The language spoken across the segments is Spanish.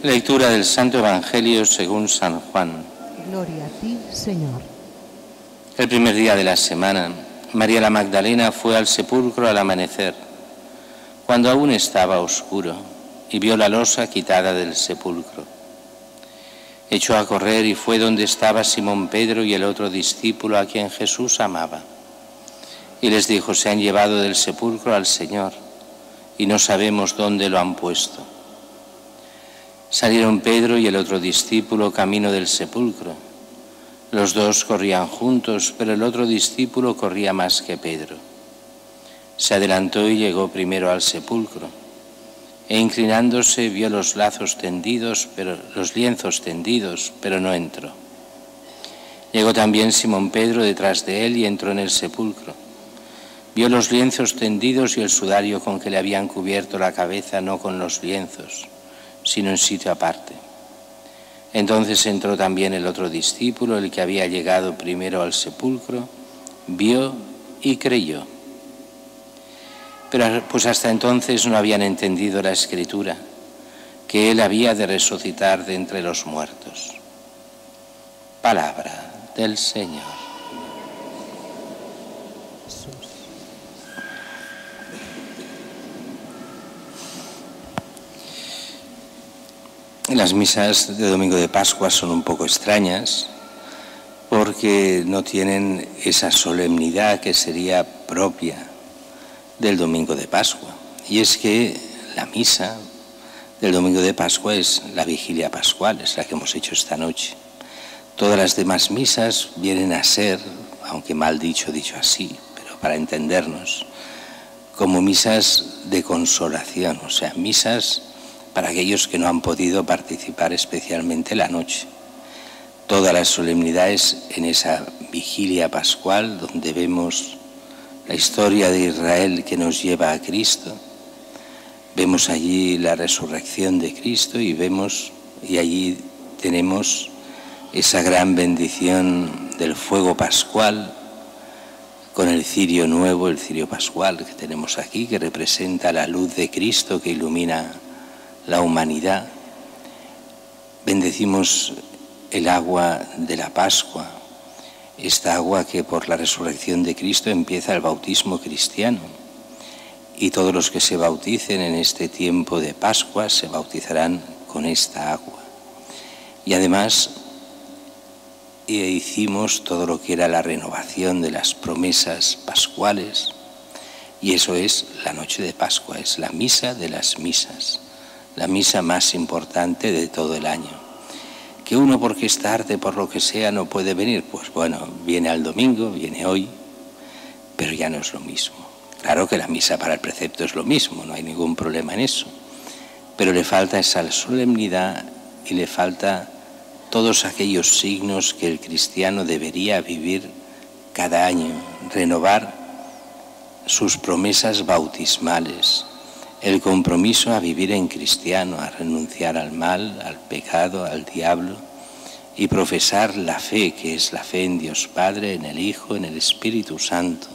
Lectura del Santo Evangelio según San Juan. Gloria a ti, Señor. El primer día de la semana, María la Magdalena fue al sepulcro al amanecer, cuando aún estaba oscuro, y vio la losa quitada del sepulcro. Echó a correr y fue donde estaba Simón Pedro y el otro discípulo a quien Jesús amaba. Y les dijo: se han llevado del sepulcro al Señor, y no sabemos dónde lo han puesto. Salieron Pedro y el otro discípulo camino del sepulcro. Los dos corrían juntos, pero el otro discípulo corría más que Pedro. Se adelantó y llegó primero al sepulcro, e inclinándose vio los lienzos tendidos, pero no entró. Llegó también Simón Pedro detrás de él y entró en el sepulcro. Vio los lienzos tendidos y el sudario con que le habían cubierto la cabeza, no con los lienzos, sino en sitio aparte. Entonces entró también el otro discípulo, el que había llegado primero al sepulcro, vio y creyó. Pero pues hasta entonces no habían entendido la Escritura, que él había de resucitar de entre los muertos. Palabra del Señor. Las misas de Domingo de Pascua son un poco extrañas porque no tienen esa solemnidad que sería propia del Domingo de Pascua. Y es que la misa del Domingo de Pascua es la vigilia pascual, es la que hemos hecho esta noche. Todas las demás misas vienen a ser, aunque mal dicho así, pero para entendernos, como misas de consolación, o sea, misas para aquellos que no han podido participar especialmente la noche. Toda la solemnidad es en esa vigilia pascual donde vemos la historia de Israel que nos lleva a Cristo. Vemos allí la resurrección de Cristo y allí tenemos esa gran bendición del fuego pascual con el cirio nuevo, el cirio pascual que tenemos aquí, que representa la luz de Cristo que ilumina la humanidad. Bendecimos el agua de la Pascua, esta agua que por la resurrección de Cristo empieza el bautismo cristiano, y todos los que se bauticen en este tiempo de Pascua se bautizarán con esta agua. Y además hicimos todo lo que era la renovación de las promesas pascuales, y eso es la noche de Pascua, es la misa de las misas, la misa más importante de todo el año. Que uno, porque es tarde, por lo que sea, no puede venir, pues bueno, viene al domingo, viene hoy, pero ya no es lo mismo. Claro que la misa para el precepto es lo mismo, no hay ningún problema en eso, pero le falta esa solemnidad y le falta todos aquellos signos que el cristiano debería vivir cada año, renovar sus promesas bautismales, el compromiso a vivir en cristiano, a renunciar al mal, al pecado, al diablo, y profesar la fe, que es la fe en Dios Padre, en el Hijo, en el Espíritu Santo,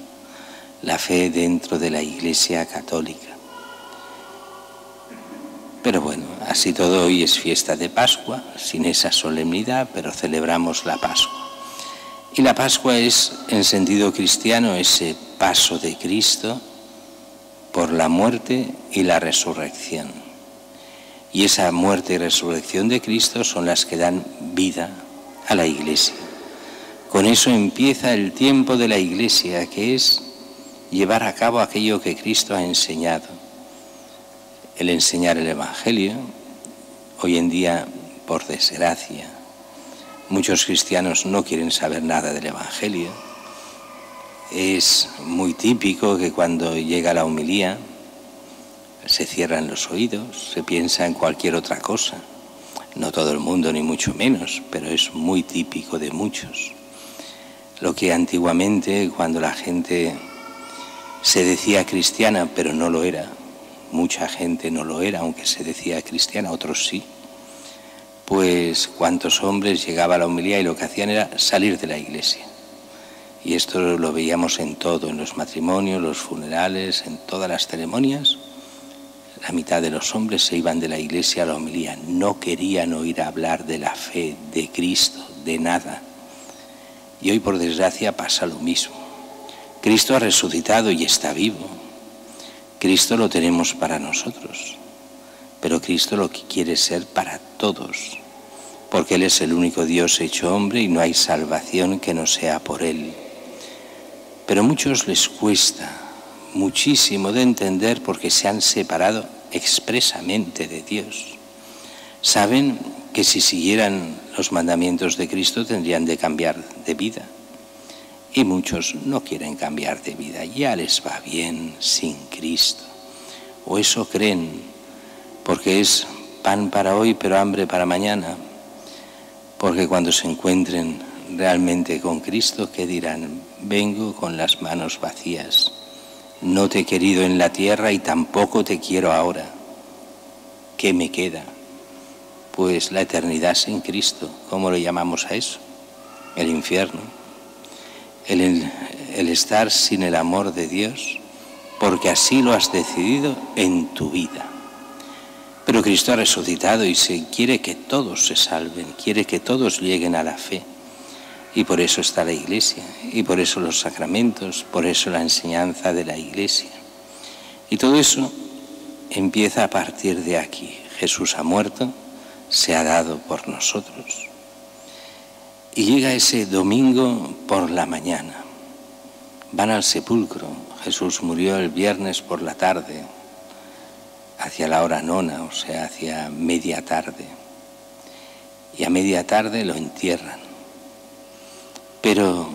la fe dentro de la Iglesia Católica. Pero bueno, así todo, hoy es fiesta de Pascua, sin esa solemnidad, pero celebramos la Pascua. Y la Pascua es, en sentido cristiano, ese paso de Cristo por la muerte y la resurrección. Y esa muerte y resurrección de Cristo son las que dan vida a la Iglesia. Con eso empieza el tiempo de la Iglesia, que es llevar a cabo aquello que Cristo ha enseñado. El enseñar el Evangelio. Hoy en día, por desgracia, muchos cristianos no quieren saber nada del Evangelio. Es muy típico que cuando llega la homilía se cierran los oídos, se piensa en cualquier otra cosa. No todo el mundo, ni mucho menos, pero es muy típico de muchos. Lo que antiguamente, cuando la gente se decía cristiana, pero no lo era, mucha gente no lo era, aunque se decía cristiana, otros sí, pues cuántos hombres llegaba a la homilía y lo que hacían era salir de la iglesia. Y esto lo veíamos en todo, en los matrimonios, los funerales, en todas las ceremonias. La mitad de los hombres se iban de la iglesia a la homilía. No querían oír hablar de la fe, de Cristo, de nada. Y hoy, por desgracia, pasa lo mismo. Cristo ha resucitado y está vivo. Cristo lo tenemos para nosotros. Pero Cristo lo que quiere es ser para todos. Porque Él es el único Dios hecho hombre y no hay salvación que no sea por Él. Pero a muchos les cuesta muchísimo de entender porque se han separado expresamente de Dios. Saben que si siguieran los mandamientos de Cristo tendrían de cambiar de vida. Y muchos no quieren cambiar de vida, ya les va bien sin Cristo. O eso creen, porque es pan para hoy pero hambre para mañana. Porque cuando se encuentren realmente con Cristo, ¿qué dirán? Vengo con las manos vacías. No te he querido en la tierra y tampoco te quiero ahora. ¿Qué me queda? Pues la eternidad sin Cristo. ¿Cómo lo llamamos a eso? El infierno. El estar sin el amor de Dios, porque así lo has decidido en tu vida. Pero Cristo ha resucitado y quiere que todos se salven, quiere que todos lleguen a la fe. Y por eso está la Iglesia, y por eso los sacramentos, por eso la enseñanza de la Iglesia. Y todo eso empieza a partir de aquí. Jesús ha muerto, se ha dado por nosotros. Y llega ese domingo por la mañana. Van al sepulcro. Jesús murió el viernes por la tarde, hacia la hora nona, o sea, hacia media tarde. Y a media tarde lo entierran. Pero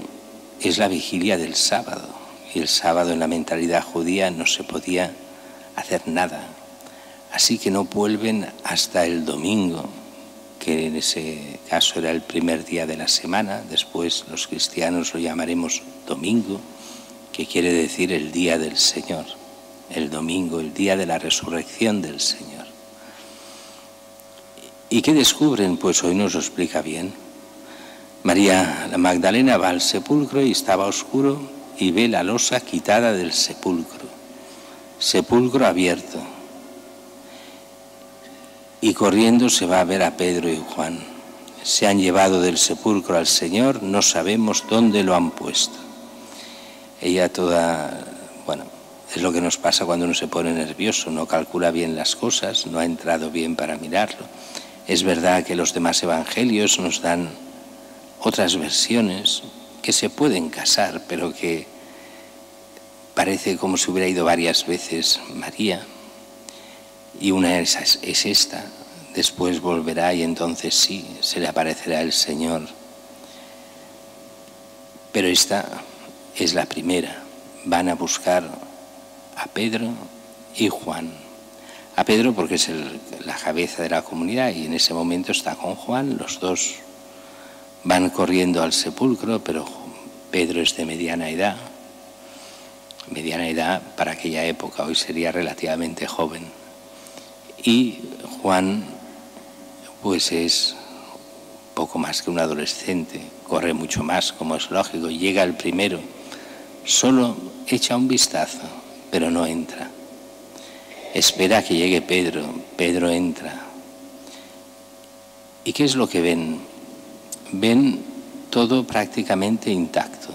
es la vigilia del sábado, y el sábado en la mentalidad judía no se podía hacer nada. Así que no vuelven hasta el domingo, que en ese caso era el primer día de la semana. Después los cristianos lo llamaremos domingo, que quiere decir el día del Señor. El domingo, el día de la resurrección del Señor. ¿Y qué descubren? Pues hoy nos lo explica bien. María la Magdalena va al sepulcro y estaba oscuro y ve la losa quitada del sepulcro. Sepulcro abierto. Y corriendo se va a ver a Pedro y Juan. Se han llevado del sepulcro al Señor, no sabemos dónde lo han puesto. Ella toda, es lo que nos pasa cuando uno se pone nervioso, no calcula bien las cosas, no ha entrado bien para mirarlo. Es verdad que los demás evangelios nos dan otras versiones que se pueden casar, pero que parece como si hubiera ido varias veces María. Y una es esta, después volverá y entonces sí, se le aparecerá el Señor. Pero esta es la primera. Van a buscar a Pedro y Juan. A Pedro porque es la cabeza de la comunidad y en ese momento está con Juan. Los dos van corriendo al sepulcro, pero Pedro es de mediana edad. Mediana edad para aquella época, hoy sería relativamente joven. Y Juan pues es poco más que un adolescente, corre mucho más, como es lógico. Llega el primero, solo echa un vistazo, pero no entra. Espera que llegue Pedro, Pedro entra. ¿Y qué es lo que ven? Ven todo prácticamente intacto,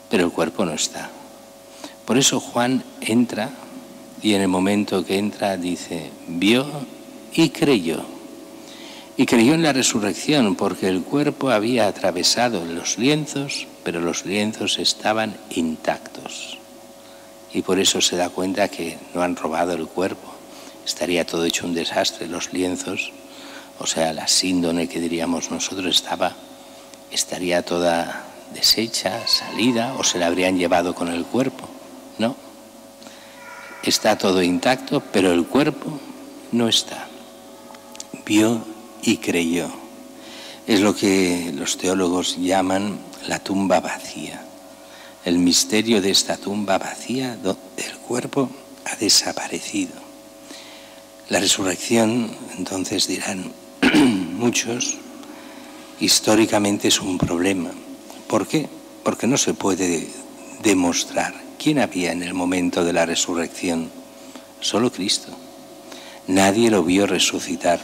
pero el cuerpo no está. Por eso Juan entra y en el momento que entra dice, vio y creyó. Y creyó en la resurrección porque el cuerpo había atravesado los lienzos, pero los lienzos estaban intactos. Y por eso se da cuenta que no han robado el cuerpo. Estaría todo hecho un desastre. Los lienzos, o sea, la síndone que diríamos nosotros, estaría toda deshecha, salida, o se la habrían llevado con el cuerpo. No. Está todo intacto, pero el cuerpo no está. Vio y creyó. Es lo que los teólogos llaman la tumba vacía. El misterio de esta tumba vacía, el cuerpo ha desaparecido. La resurrección, entonces dirán muchos, históricamente es un problema. ¿Por qué? Porque no se puede demostrar quién había en el momento de la resurrección. solo Cristo. Nadie lo vio resucitar.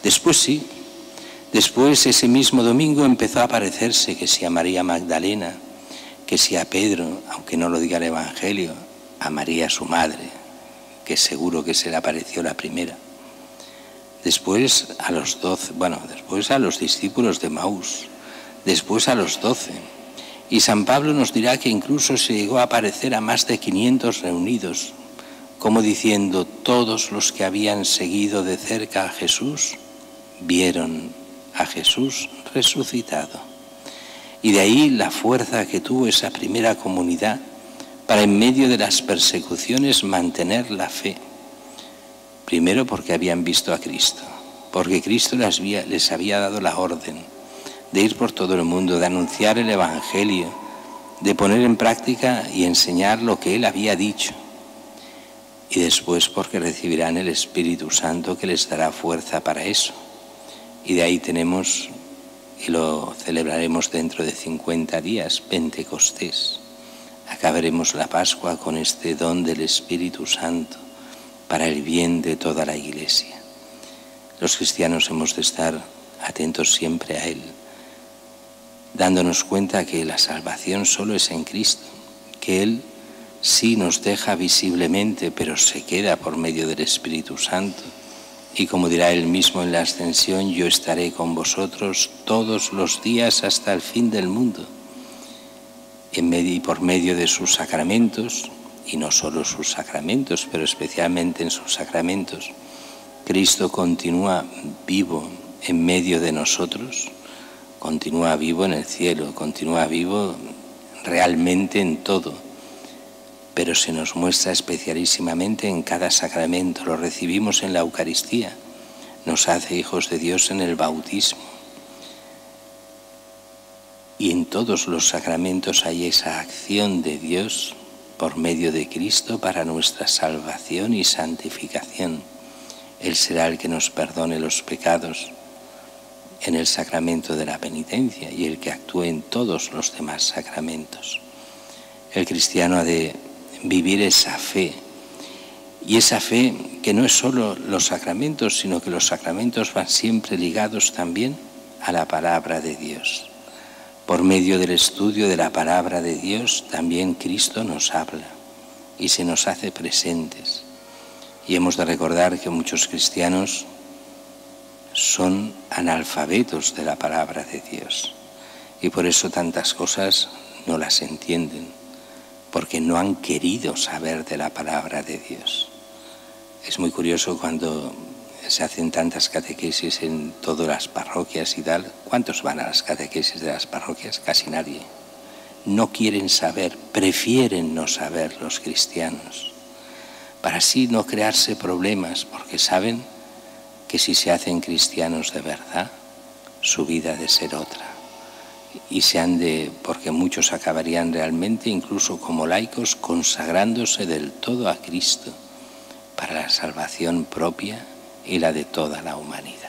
Después sí, después ese mismo domingo empezó a aparecerse que si a María Magdalena, que si a Pedro, aunque no lo diga el Evangelio, a María su madre, que seguro que se le apareció la primera. Después a los 12, después a los discípulos de Maús, después a los 12. Y San Pablo nos dirá que incluso se llegó a aparecer a más de 500 reunidos, como diciendo, todos los que habían seguido de cerca a Jesús, vieron a Jesús resucitado. Y de ahí la fuerza que tuvo esa primera comunidad para en medio de las persecuciones mantener la fe. Primero porque habían visto a Cristo, porque Cristo les había dado la orden de ir por todo el mundo, de anunciar el Evangelio, de poner en práctica y enseñar lo que Él había dicho. Y después porque recibirán el Espíritu Santo que les dará fuerza para eso. Y de ahí tenemos, y lo celebraremos dentro de 50 días, Pentecostés. Acabaremos la Pascua con este don del Espíritu Santo para el bien de toda la Iglesia. Los cristianos hemos de estar atentos siempre a Él, dándonos cuenta que la salvación solo es en Cristo, que Él sí nos deja visiblemente, pero se queda por medio del Espíritu Santo. Y como dirá Él mismo en la ascensión, yo estaré con vosotros todos los días hasta el fin del mundo. Y por medio de sus sacramentos, y no solo sus sacramentos, pero especialmente en sus sacramentos, Cristo continúa vivo en medio de nosotros, continúa vivo en el cielo, continúa vivo realmente en todo, pero se nos muestra especialísimamente en cada sacramento. Lo recibimos en la Eucaristía, nos hace hijos de Dios en el bautismo. Y en todos los sacramentos hay esa acción de Dios por medio de Cristo para nuestra salvación y santificación. Él será el que nos perdone los pecados en el sacramento de la penitencia y el que actúe en todos los demás sacramentos. El cristiano ha de vivir esa fe, y esa fe que no es solo los sacramentos, sino que los sacramentos van siempre ligados también a la palabra de Dios. Por medio del estudio de la palabra de Dios también Cristo nos habla y se nos hace presentes. Y hemos de recordar que muchos cristianos son analfabetos de la palabra de Dios y por eso tantas cosas no las entienden, porque no han querido saber de la palabra de Dios. Es muy curioso cuando se hacen tantas catequesis en todas las parroquias y tal. ¿Cuántos van a las catequesis de las parroquias? Casi nadie. No quieren saber, prefieren no saber los cristianos, para así no crearse problemas, porque saben que si se hacen cristianos de verdad, su vida ha de ser otra. Y porque muchos acabarían realmente, incluso como laicos, consagrándose del todo a Cristo para la salvación propia y la de toda la humanidad.